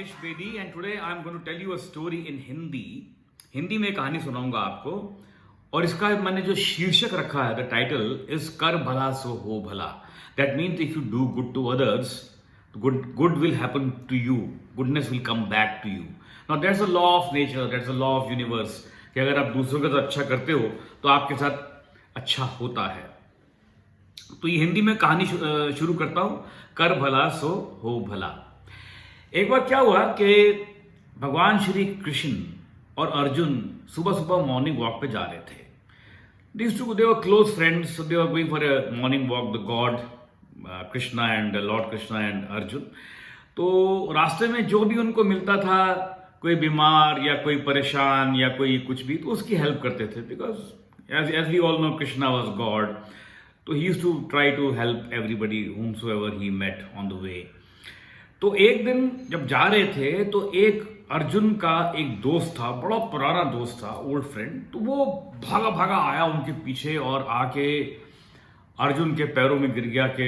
Rakesh Bedi and today I am going to tell you a story in Hindi. Hindi में कहानी सुनाऊंगा आपको और इसका मैंने जो शीर्षक रखा है, द टाइटल इज कर भला सो हो भला। That means if you do good to others, good will happen to you, goodness will come back to you. Now that's a law of nature, that's a law of universe कि अगर आप दूसरों का तो अच्छा करते हो तो आपके साथ अच्छा होता है। तो ये हिंदी में कहानी शुरू करता हूं, कर भला सो हो भला। एक बार क्या हुआ कि भगवान श्री कृष्ण और अर्जुन सुबह सुबह मॉर्निंग वॉक पे जा रहे थे। These two, they were close friends, so they were going for a morning walk, the god Krishna and Lord Krishna and Arjun. तो रास्ते में जो भी उनको मिलता था, कोई बीमार या कोई परेशान या कोई कुछ भी, तो उसकी हेल्प करते थे। Because as we all know Krishna was God, तो he used to try to help everybody whomsoever he met on the way. तो एक दिन जब जा रहे थे तो एक अर्जुन का एक दोस्त था, बड़ा पुराना दोस्त था, ओल्ड फ्रेंड। तो वो भागा भागा आया उनके पीछे और आके अर्जुन के पैरों में गिर गया कि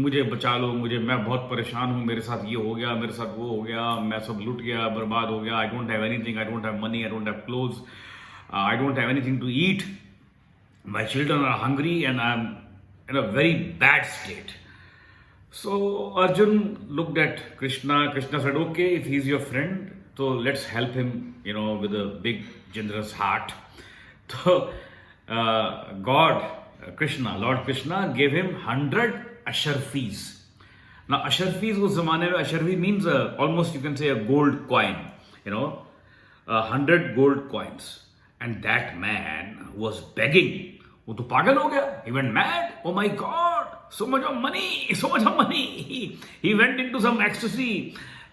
मुझे बचा लो, मैं बहुत परेशान हूँ, मेरे साथ ये हो गया, मेरे साथ वो हो गया, मैं सब लूट गया, बर्बाद हो गया। I don't have anything, I don't have money, I don't have clothes, I don't have anything to eat, my children are hungry and I am in a very bad state. So Arjun looked at Krishna. Krishna said, okay, if he's your friend, so let's help him, with a big generous heart. So Lord Krishna gave him 100 asharfis. Now asharfis उस जमाने में, asharfi means almost you can say a gold coin, 100 gold coins. And that man was begging. वो तो पागल हो गया. He went mad. Oh my God. So much of money. He went into some ecstasy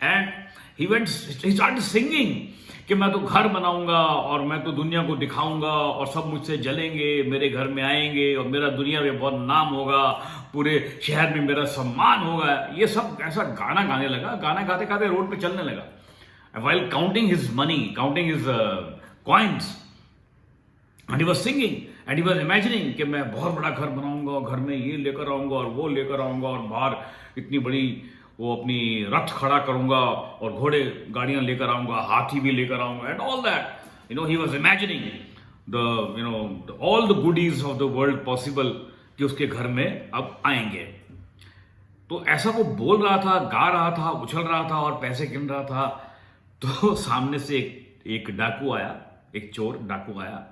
and he started singing कि मैं तो घर बनाऊंगा और मैं तो दुनिया को दिखाऊंगा और सब मुझसे जलेंगे, मेरे घर में आएंगे और मेरा दुनिया में बहुत नाम होगा, पूरे शहर में मेरा सम्मान होगा। ये सब ऐसा गाना गाने लगा, गाना गाते गाते रोड पे चलने लगा। While counting his money, counting his coins, and he was singing and he was imagining कि मैं बहुत बड़ा घर बनाऊंगा, घर में ये लेकर आऊंगा और वो लेकर आऊंगा और बाहर इतनी बड़ी वो अपनी रथ खड़ा करूंगा और घोड़े गाड़ियां लेकर आऊंगा, हाथी भी लेकर आऊंगा and all that. He was imagining all the goodies of the world possible कि उसके घर में अब आएंगे. तो ऐसा वो बोल रहा था, गा रहा था, उछल रहा था और पैसे गिन रहा था. तो सामने से एक डाकू आया, एक चोर डाकू आया.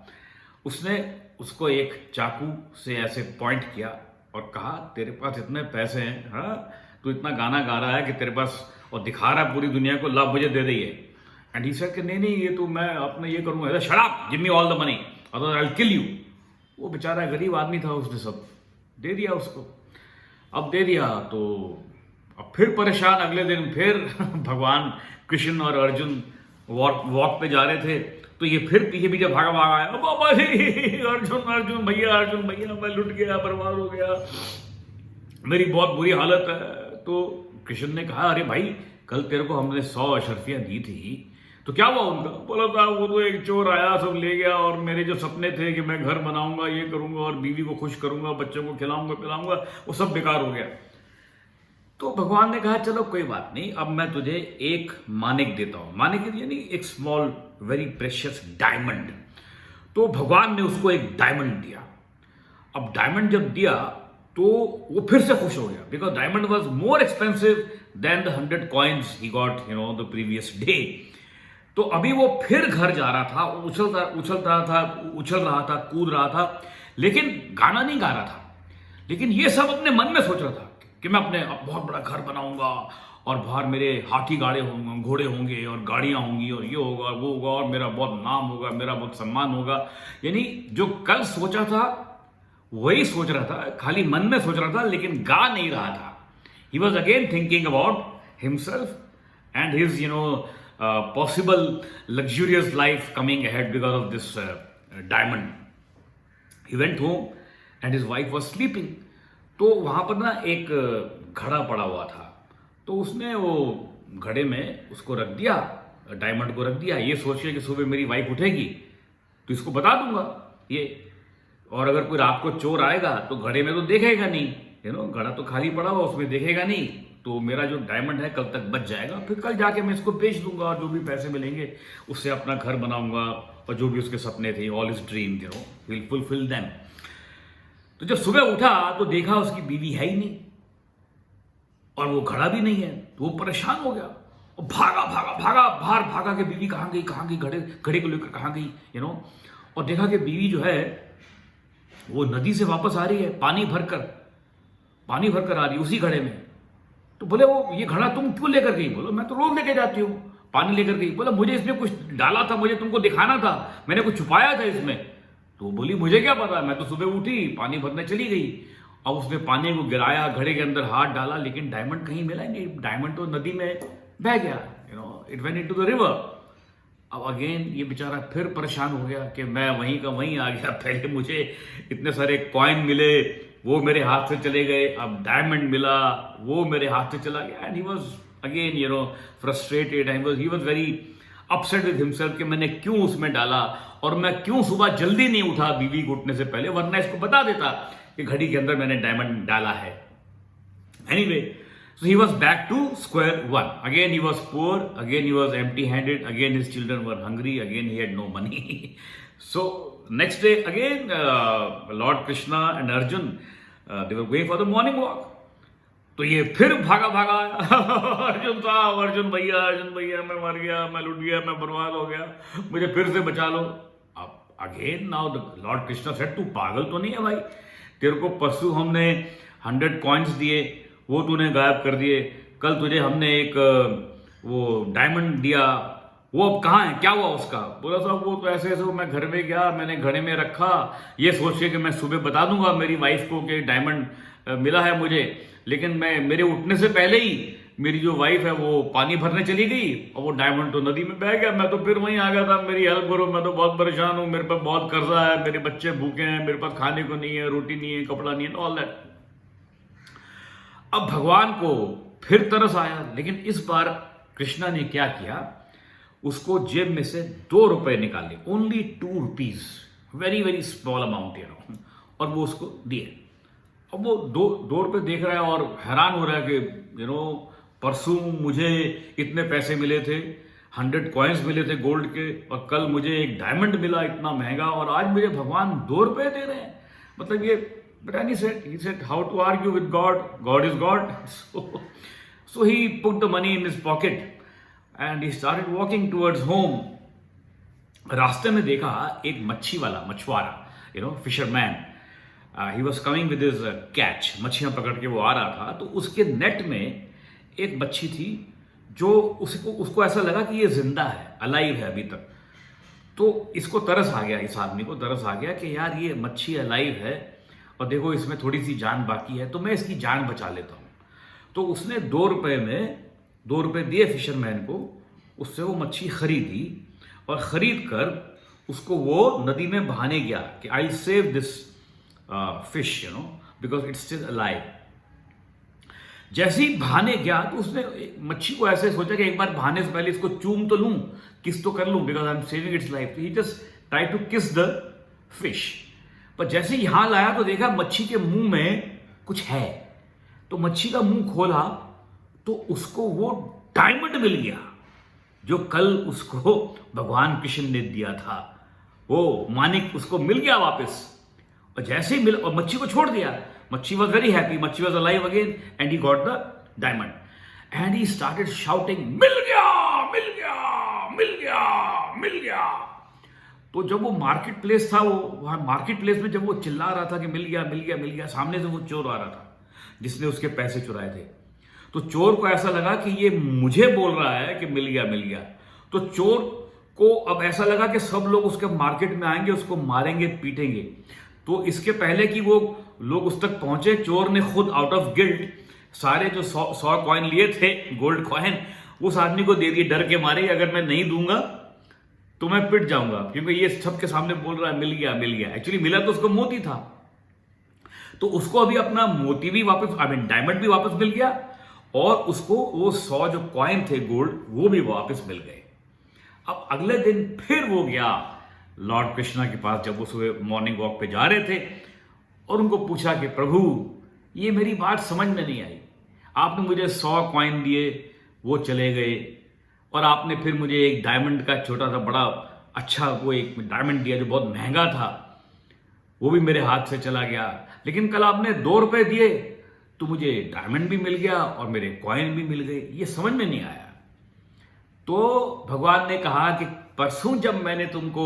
उसने उसको एक चाकू से ऐसे पॉइंट किया और कहा, तेरे पास इतने पैसे हैं, हाँ, तू इतना गाना गा रहा है कि तेरे पास, और दिखा रहा है पूरी दुनिया को, लब मुझे दे दिए. एंड ही सेड कि नहीं ये तो मैं अपने ये करूंगा, shut up, give me all the money otherwise I will kill you. वो बेचारा गरीब आदमी था, उसने सब दे दिया उसको. अब दे दिया तो अब फिर परेशान. अगले दिन फिर भगवान कृष्ण और अर्जुन वॉक पे जा रहे थे तो ये फिर पीछे पीछे भागा भागा आया, बाबा जी, अर्जुन भैया मैं लुट गया, बर्बाद हो गया, मेरी बहुत बुरी हालत है. तो कृष्ण ने कहा, अरे भाई, कल तेरे को हमने 100 अशर्फियां दी थी, तो क्या हुआ उनका? बोला था वो तो एक चोर आया, सब ले गया, और मेरे जो सपने थे कि मैं घर बनाऊंगा, ये करूंगा और बीवी को खुश करूंगा, बच्चों को खिलाऊंगा पिलाऊंगा, वो सब बेकार हो गया. तो भगवान ने कहा, चलो कोई बात नहीं, अब मैं तुझे एक मानिक देता हूं. मानिक यानी एक स्मॉल वेरी प्रेशियस डायमंड. तो भगवान ने उसको एक डायमंड दिया. अब डायमंड जब दिया तो वो फिर से खुश हो गया, because diamond was more expensive than the 100 coins he got the previous day. तो अभी वो फिर घर जा रहा था, उछल रहा था, कूद रहा था, लेकिन गाना नहीं गा रहा था. लेकिन ये सब अपने मन में सोच रहा था कि मैं अपने बहुत बड़ा घर बनाऊंगा और बाहर मेरे हाथी घोड़े होंगे और गाड़ियां होंगी और ये होगा वो होगा और मेरा बहुत नाम होगा, मेरा बहुत सम्मान होगा. यानी जो कल सोचा था वही सोच रहा था, खाली मन में सोच रहा था, लेकिन गा नहीं रहा था. He was again thinking about himself and his possible luxurious life coming ahead because of this diamond. He went home and his wife was sleeping. तो वहां पर ना एक घड़ा पड़ा हुआ था, तो उसने वो घड़े में उसको रख दिया, डायमंड को रख दिया, ये सोच के कि सुबह मेरी वाइफ उठेगी तो इसको बता दूंगा ये, और अगर कोई रात को चोर आएगा तो घड़े में तो देखेगा नहीं, घड़ा तो खाली पड़ा हुआ, उसमें देखेगा नहीं, तो मेरा जो डायमंड है कल तक बच जाएगा, फिर कल जाके मैं इसको बेच दूंगा और जो भी पैसे मिलेंगे उससे अपना घर बनाऊंगा और जो भी उसके सपने थे, all his dream will fulfil them. तो जब सुबह उठा तो देखा उसकी बीवी है ही नहीं और वो घड़ा भी नहीं है, तो वो परेशान हो गया और भागा भागा भागा बाहर भागा कि बीवी कहाँ गई, घड़े को लेकर कहाँ गई, और देखा कि बीवी जो है वो नदी से वापस आ रही है, पानी भरकर आ रही है उसी घड़े में। तो बोले वो ये घड़ा तुम क्यों लेकर गई? बोलो मैं तो रोज लेके जाती हूँ, पानी लेकर गई। बोला मुझे इसमें कुछ डाला था, मुझे तुमको दिखाना था, मैंने कुछ छुपाया था इसमें। तो बोली मुझे क्या पता, मैं तो सुबह उठी पानी भरने चली गई। अब उसने पानी को गिराया, घड़े के अंदर हाथ डाला, लेकिन डायमंड कहीं मिला नहीं, डायमंड तो नदी में बह गया, it went into the river. अब अगेन ये बेचारा फिर परेशान हो गया कि मैं वहीं का वहीं आ गया, पहले मुझे इतने सारे कॉइन मिले वो मेरे हाथ से चले गए, अब डायमंड मिला वो मेरे हाथ से चला गया। And he was again frustrated, he was very upset with himself कि मैंने क्यों उसमें डाला और मैं क्यों सुबह जल्दी नहीं उठा बीवी को उठने से पहले, वरना इसको बता देता कि घड़ी के अंदर मैंने डायमंड डाला है। Anyway, so he was back to square one. Again he was poor, again he was empty-handed, again his children were hungry, again he had no money. So next day again Lord Krishna and Arjun they were going for the morning walk. तो ये फिर भागा भागा अर्जुन साहब, अर्जुन भैया मैं मर गया, मैं लुट गया, मैं बर्बाद हो गया, मुझे फिर से बचा लो। अब again now the Lord Krishna said तू पागल तो नहीं है भाई, तेरे को परसों हमने 100 कॉइन्स दिए वो तूने गायब कर दिए, कल तुझे हमने एक वो डायमंड दिया वो अब कहाँ है, क्या हुआ उसका? बोला साहब वो तो ऐसे मैं घर में गया, मैंने घड़े में रखा ये सोच के कि मैं सुबह बता दूंगा मेरी वाइफ को कि डायमंड मिला है मुझे, लेकिन मेरे उठने से पहले ही मेरी जो वाइफ है वो पानी भरने चली गई और वो डायमंड तो नदी में बह गया। मैं तो फिर वहीं आ गया था, मेरी हेल्प करो, मैं तो बहुत परेशान हूँ, मेरे पास बहुत कर्जा है, मेरे बच्चे भूखे हैं, मेरे पास खाने को नहीं है, रोटी नहीं है, कपड़ा नहीं है, ऑल दैट। अब भगवान को फिर तरस आया, लेकिन इस बार कृष्णा ने क्या किया, उसको जेब में से 2 रुपए निकाले, only 2 rupees, very very small amount, और वो उसको दिए। अब वो 2 रुपए देख रहा है और हैरान हो रहा है कि परसों मुझे इतने पैसे मिले थे, 100 कॉइन्स मिले थे गोल्ड के, और कल मुझे एक डायमंड मिला इतना महंगा, और आज मुझे भगवान 2 रुपए दे रहे हैं। मतलब ये But then he said, how to argue with God? God is God. So he put the money in his pocket and he started walking towards home. रास्ते में देखा एक मछुआरा, fisherman, he was coming with his catch, मच्छियां पकड़ के वो आ रहा था। तो उसके नेट में एक मच्छी थी जो उसको ऐसा लगा कि ये जिंदा है, अलाइव है अभी तक। तो इसको तरस आ गया, इस आदमी को तरस आ गया कि यार ये मच्छी अलाइव है और देखो इसमें थोड़ी सी जान बाकी है, तो मैं इसकी जान बचा लेता हूं। तो उसने 2 रुपए दिए फिशरमैन को, उससे वो मच्छी खरीदी और खरीद कर उसको वो नदी में बहाने गया कि I save this fish because it's still alive. जैसे ही बहाने गया तो उसने मच्छी को ऐसे सोचा कि एक बार बहाने से पहले इसको चूम तो लूं, किस तो कर लूं, because I am saving its life. He just try to kiss the fish. पर जैसे यहां लाया तो देखा मच्छी के मुंह में कुछ है, तो मच्छी का मुंह खोला तो उसको वो डायमंड मिल गया जो कल उसको भगवान कृष्ण ने दिया था। वो मानिक उसको मिल गया वापस, और जैसे ही और मच्छी को छोड़ दिया। Machhi was very happy, Machhi was alive again and he got the diamond and he started shouting, मिल गया मिल गया मिल गया मिल गया। तो जब वो मार्केट प्लेस था, वहां मार्केट प्लेस में जब वो चिल्ला रहा था कि मिल गया मिल गया मिल गया, सामने से वो चोर आ रहा था जिसने उसके पैसे चुराए थे। तो चोर को ऐसा लगा कि ये मुझे बोल रहा है कि मिल गया मिल गया। तो चोर को अब ऐसा लगा कि सब लोग उसके मार्केट में आएंगे, उसको मारेंगे पीटेंगे। तो इसके पहले कि वो लोग उस तक पहुंचे, चोर ने खुद आउट ऑफ गिल्ट सारे जो 100 कॉइन लिए थे गोल्ड कॉइन उस आदमी को दे दिए, डर के मारे अगर मैं नहीं दूंगा तो मैं पिट जाऊंगा, क्योंकि ये सबके सामने बोल रहा है मिल गया मिल गया। एक्चुअली मिला तो उसको मोती था, तो उसको अभी अपना मोती भी वापस, डायमंड भी वापस मिल गया, और उसको वो 100 जो कॉइन थे गोल्ड वो भी वापस मिल गए। अब अगले दिन फिर वो गया लॉर्ड कृष्णा के पास, जब वो सुबह मॉर्निंग वॉक पे जा रहे थे, और उनको पूछा कि प्रभु ये मेरी बात समझ में नहीं आई, आपने मुझे 100 कॉइन दिए, वो चले गए, और आपने फिर मुझे एक डायमंड का छोटा सा बड़ा अच्छा वो एक डायमंड दिया जो बहुत महंगा था, वो भी मेरे हाथ से चला गया। लेकिन कल आपने 2 रुपए दिए तो मुझे डायमंड भी मिल गया और मेरे कॉइन भी मिल गए। ये समझ में नहीं आया। तो भगवान ने कहा कि परसों जब मैंने तुमको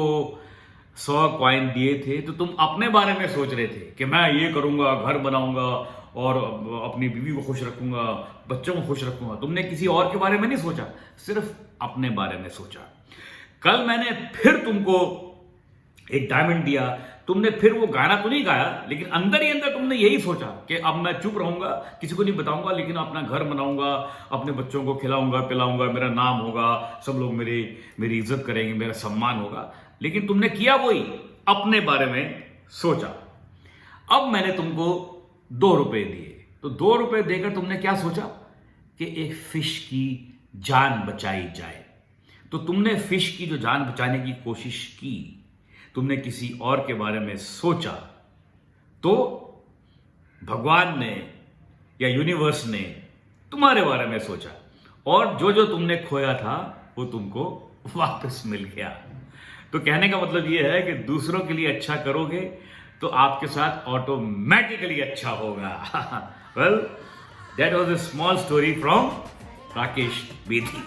100 कॉइन दिए थे तो तुम अपने बारे में सोच रहे थे कि मैं ये करूंगा, घर बनाऊंगा और अपनी बीवी को खुश रखूंगा, बच्चों को खुश रखूंगा। तुमने किसी और के बारे में नहीं सोचा, सिर्फ अपने बारे में सोचा। कल मैंने फिर तुमको एक डायमंड दिया, तुमने फिर वो गाना तो नहीं गाया, लेकिन अंदर ही अंदर तुमने यही सोचा कि अब मैं चुप रहूंगा, किसी को नहीं बताऊंगा, लेकिन अपना घर बनाऊंगा, अपने बच्चों को खिलाऊंगा पिलाऊंगा, मेरा नाम होगा, सब लोग मेरी इज्जत करेंगे, मेरा सम्मान होगा। लेकिन तुमने किया वही, अपने बारे में सोचा। अब मैंने तुमको 2 रुपए दिए, तो 2 रुपए देकर तुमने क्या सोचा कि एक फिश की जान बचाई जाए। तो तुमने फिश की जो जान बचाने की कोशिश की, तुमने किसी और के बारे में सोचा, तो भगवान ने या यूनिवर्स ने तुम्हारे बारे में सोचा, और जो जो तुमने खोया था वो तुमको वापस मिल गया। तो कहने का मतलब ये है कि दूसरों के लिए अच्छा करोगे तो आपके साथ ऑटोमेटिकली अच्छा होगा। Well, that was a small story from Rakesh Bedi.